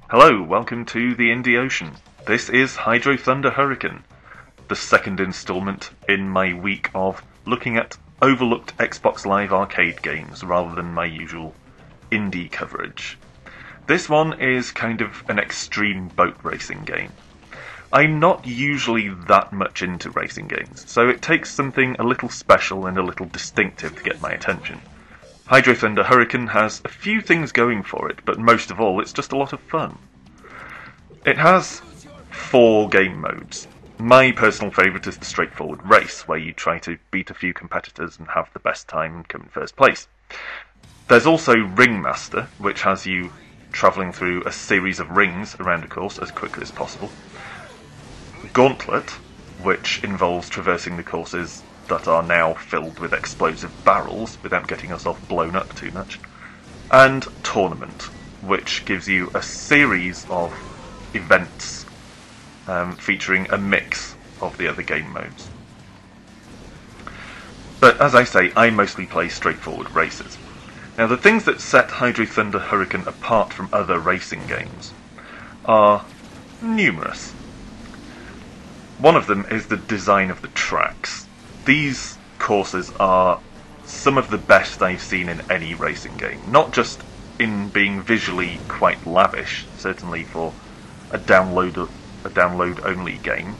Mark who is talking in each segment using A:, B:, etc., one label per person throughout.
A: Hello, welcome to the Indie Ocean. This is Hydro Thunder Hurricane, the second instalment in my week of looking at overlooked Xbox Live Arcade games rather than my usual indie coverage. This one is kind of an extreme boat racing game. I'm not usually that much into racing games, so it takes something a little special and a little distinctive to get my attention. Hydro Thunder Hurricane has a few things going for it, but most of all, it's just a lot of fun. It has 4 game modes. My personal favourite is the straightforward race, where you try to beat a few competitors and have the best time and come in first place. There's also Ringmaster, which has you travelling through a series of rings around a course as quickly as possible. Gauntlet, which involves traversing the courses that are now filled with explosive barrels without getting yourself blown up too much. And Tournament, which gives you a series of events featuring a mix of the other game modes. But as I say, I mostly play straightforward races. Now, the things that set Hydro Thunder Hurricane apart from other racing games are numerous. One of them is the design of the tracks. These courses are some of the best I've seen in any racing game, not just in being visually quite lavish, certainly for a download-only game,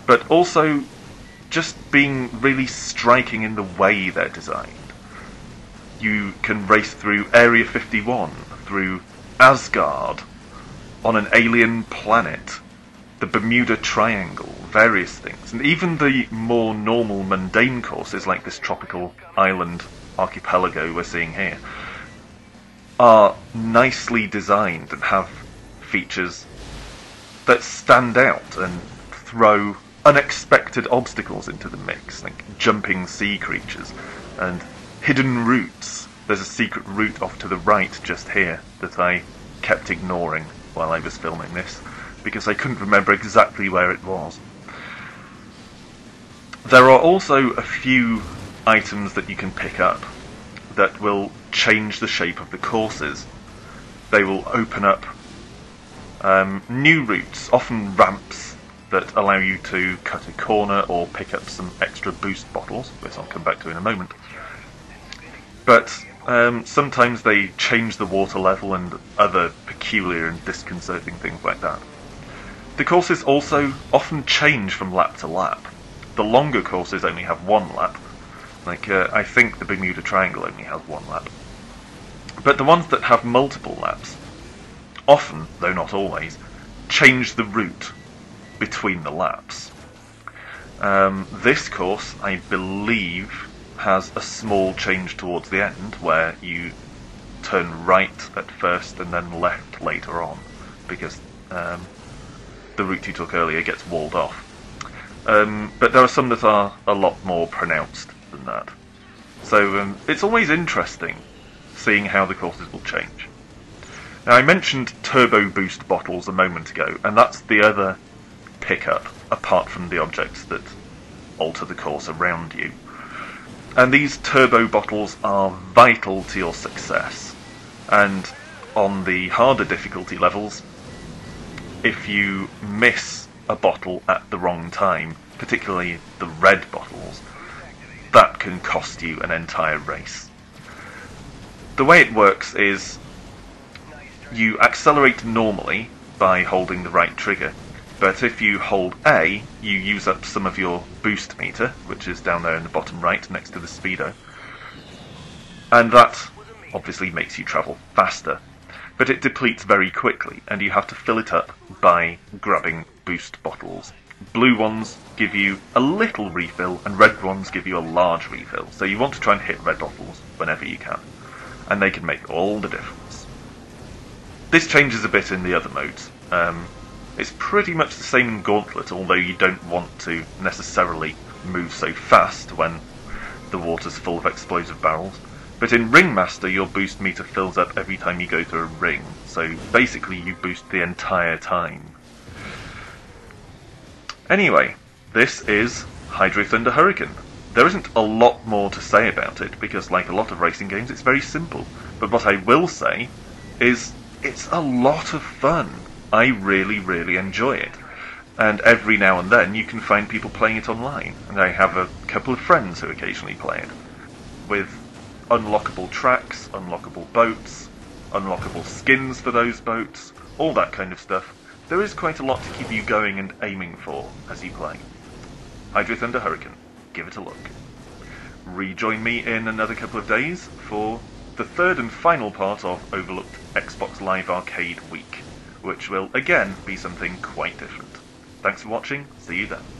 A: but also just being really striking in the way they're designed. You can race through Area 51, through Asgard, on an alien planet, the Bermuda Triangle, various things, and even the more normal mundane courses like this tropical island archipelago we're seeing here are nicely designed and have features that stand out and throw unexpected obstacles into the mix, like jumping sea creatures and hidden routes. There's a secret route off to the right just here that I kept ignoring while I was filming this, because I couldn't remember exactly where it was. There are also a few items that you can pick up that will change the shape of the courses. They will open up new routes, often ramps that allow you to cut a corner or pick up some extra boost bottles, which I'll come back to in a moment. But sometimes they change the water level and other peculiar and disconcerting things like that. The courses also often change from lap to lap. The longer courses only have 1 lap. I think the Bermuda Triangle only has 1 lap. But the ones that have multiple laps, often, though not always, change the route between the laps. This course, I believe, has a small change towards the end, where you turn right at first and then left later on, because the route you took earlier gets walled off. But there are some that are a lot more pronounced than that. So it's always interesting seeing how the courses will change. Now, I mentioned turbo boost bottles a moment ago, and that's the other pickup, apart from the objects that alter the course around you. And these turbo bottles are vital to your success. And on the harder difficulty levels, if you miss a bottle at the wrong time, particularly the red bottles, that can cost you an entire race. The way it works is you accelerate normally by holding the right trigger, but if you hold A, you use up some of your boost meter, which is down there in the bottom right next to the speedo, and that obviously makes you travel faster. But it depletes very quickly, and you have to fill it up by grabbing boost bottles. Blue ones give you a little refill, and red ones give you a large refill, so you want to try and hit red bottles whenever you can, and they can make all the difference. This changes a bit in the other modes. It's pretty much the same in Gauntlet, although you don't want to necessarily move so fast when the water's full of explosive barrels. But in Ringmaster, your boost meter fills up every time you go through a ring, so basically you boost the entire time. Anyway, this is Hydro Thunder Hurricane. There isn't a lot more to say about it, because like a lot of racing games, it's very simple. But what I will say is it's a lot of fun. I really, really enjoy it. And every now and then you can find people playing it online. And I have a couple of friends who occasionally play it. With unlockable tracks, unlockable boats, unlockable skins for those boats, all that kind of stuff. There is quite a lot to keep you going and aiming for as you play. Hydro Thunder Hurricane. Give it a look. Rejoin me in another couple of days for the third and final part of Overlooked Xbox Live Arcade Week, which will again be something quite different. Thanks for watching, see you then.